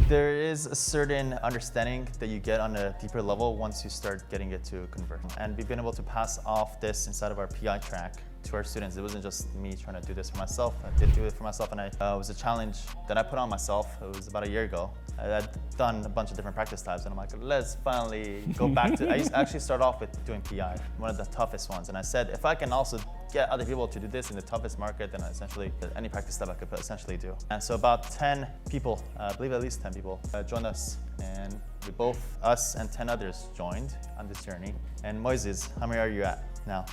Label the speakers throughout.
Speaker 1: There is a certain understanding that you get on a deeper level once you start getting it to convert. And we've been able to pass off this inside of our PI track to our students. It wasn't just me trying to do this for myself. I did do it for myself, and it was a challenge that I put on myself. It was about a year ago. I'd done a bunch of different practice types, and I'm like, let's finally go back to, I used to actually start off with doing PI, one of the toughest ones. And I said, if I can also get other people to do this in the toughest market, then essentially any practice type I could essentially do. And so about 10 people, I believe at least 10 people, joined us. And we both, us and 10 others joined on this journey. And Moises, how many are you at now?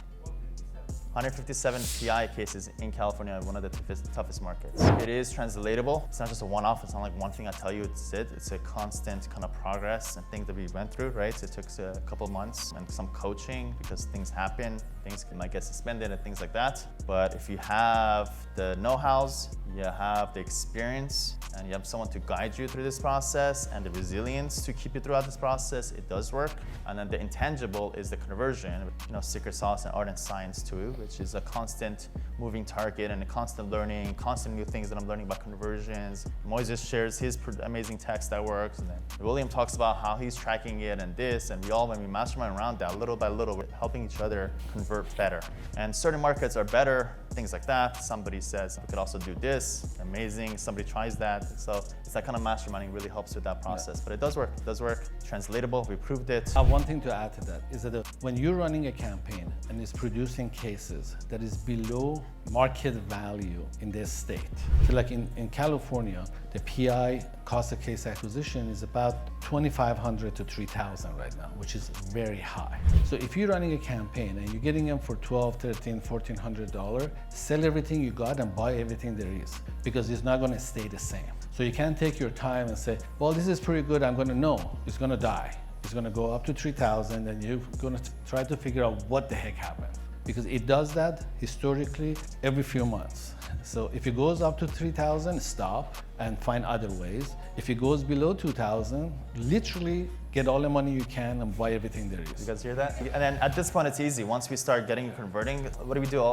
Speaker 1: 157 PI cases in California, one of the toughest markets. It is translatable. It's not just a one-off. It's not like one thing I tell you, it's it. It's a constant kind of progress and things that we went through, right? So it took a couple of months and some coaching because things happen. Things might get suspended and things like that. But if you have the know-hows, you have the experience, and you have someone to guide you through this process and the resilience to keep you throughout this process, it does work. And then the intangible is the conversion, secret sauce and art and science too, which is a constant moving target and a constant learning, constant new things that I'm learning about conversions. Moises shares his amazing text that works, and then William talks about how he's tracking it and this, and we all, when we mastermind around that, little by little, we're helping each other convert better. And certain markets are better, things like that. Somebody says, we could also do this, amazing, somebody tries that. So it's that kind of masterminding really helps with that process. But it does work, translatable, we proved it.
Speaker 2: One thing to add to that is that when you're running a campaign and it's producing cases that is below market value in this state. So like in California, the PI cost of case acquisition is about $2,500 to $3,000 right now, which is very high. So if you're running a campaign and you're getting them for $1,200, $1,300, $1,400, sell everything you got and buy everything there is, because it's not gonna stay the same. So you can't take your time and say, well, this is pretty good, I'm gonna know, it's gonna die. It's gonna go up to 3,000 and you're gonna try to figure out what the heck happened. Because it does that historically every few months. So if it goes up to 3,000, stop and find other ways. If it goes below 2,000, literally get all the money you can and buy everything there is.
Speaker 1: You guys hear that? And then at this point, it's easy. Once we start getting and converting, what do we do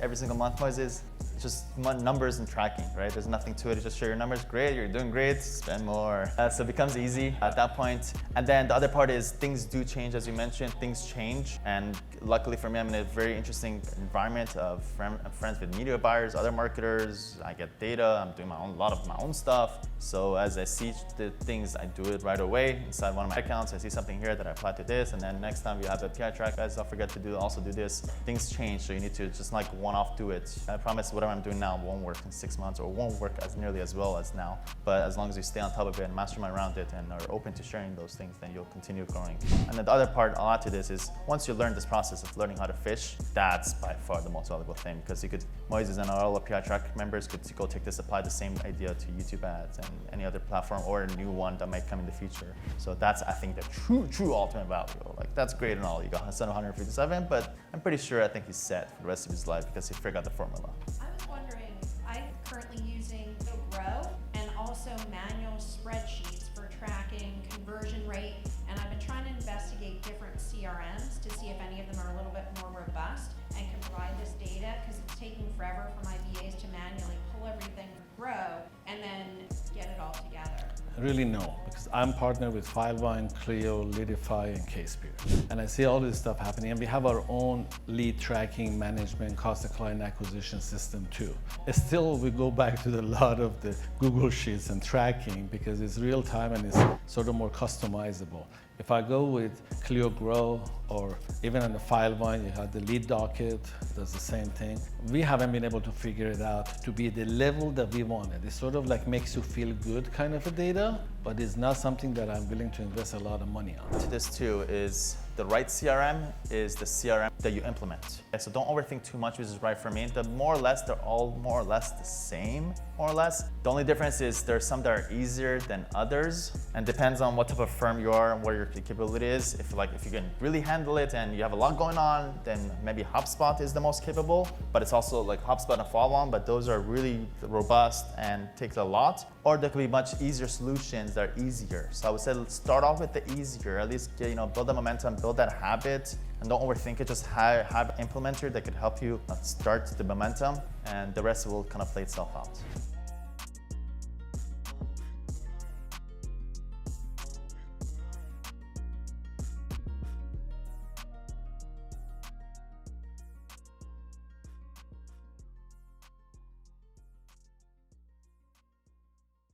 Speaker 1: every single month, Moises? Just numbers and tracking, right? There's nothing to it. You just share your numbers. Great, you're doing great. Spend more. So it becomes easy at that point. And then the other part is things do change, as you mentioned. Things change, and luckily for me, I'm in a very interesting environment of friends with media buyers, other marketers. I get data. I'm doing a lot of my own stuff. So as I see the things, I do it right away inside one of my accounts. I see something here that I apply to this, and then next time you have a PI track, guys, don't forget to also do this. Things change, so you need to just like one-off do it. I promise whatever I'm doing now won't work in 6 months or won't work as nearly as well as now. But as long as you stay on top of it and mastermind around it and are open to sharing those things, then you'll continue growing. And then the other part I'll add to this is once you learn this process of learning how to fish, that's by far the most valuable thing, because you could, Moises and all the PI track members could go take this, apply the same idea to YouTube ads and any other platform or a new one that might come in the future. So that's, I think, the true ultimate value. Like, that's great and all. You got 157, but I'm pretty sure I think he's set for the rest of his life because he figured out the formula.
Speaker 3: I was wondering, I'm currently using GoGrow and also manual spreadsheets for tracking conversion rate, and I've been trying to investigate different CRMs to see if any of them are a little bit more robust and can provide this data, because it's taking forever for my VAs to manually pull everything from Grow and then get it all together.
Speaker 2: Really no, because I'm partnered with Filevine, Clio, Lidify, and CasePeer. And I see all this stuff happening, and we have our own lead tracking, management, cost of client acquisition system too. Still, we go back to a lot of the Google Sheets and tracking because it's real time and it's sort of more customizable. If I go with Clio Grow, or even on the Filevine, you have the lead docket, does the same thing. We haven't been able to figure it out to be at the level that we wanted. It sort of like makes you feel good kind of a data, but it's not something that I'm willing to invest a lot of money on.
Speaker 1: To this too is the right CRM is the CRM that you implement. So don't overthink too much, which is right for me. They're all more or less the same, more or less. The only difference is there's some that are easier than others, and depends on what type of firm you are and what your capability is. If you can really handle it and you have a lot going on, then maybe HubSpot is the most capable, but it's also like HubSpot and Follow-On, but those are really robust and takes a lot. Or there could be much easier solutions that are easier. So I would say let's start off with the easier, at least build the momentum, build that habit, and don't overthink it. Just have an implementer that could help you start the momentum, and the rest will kind of play itself out.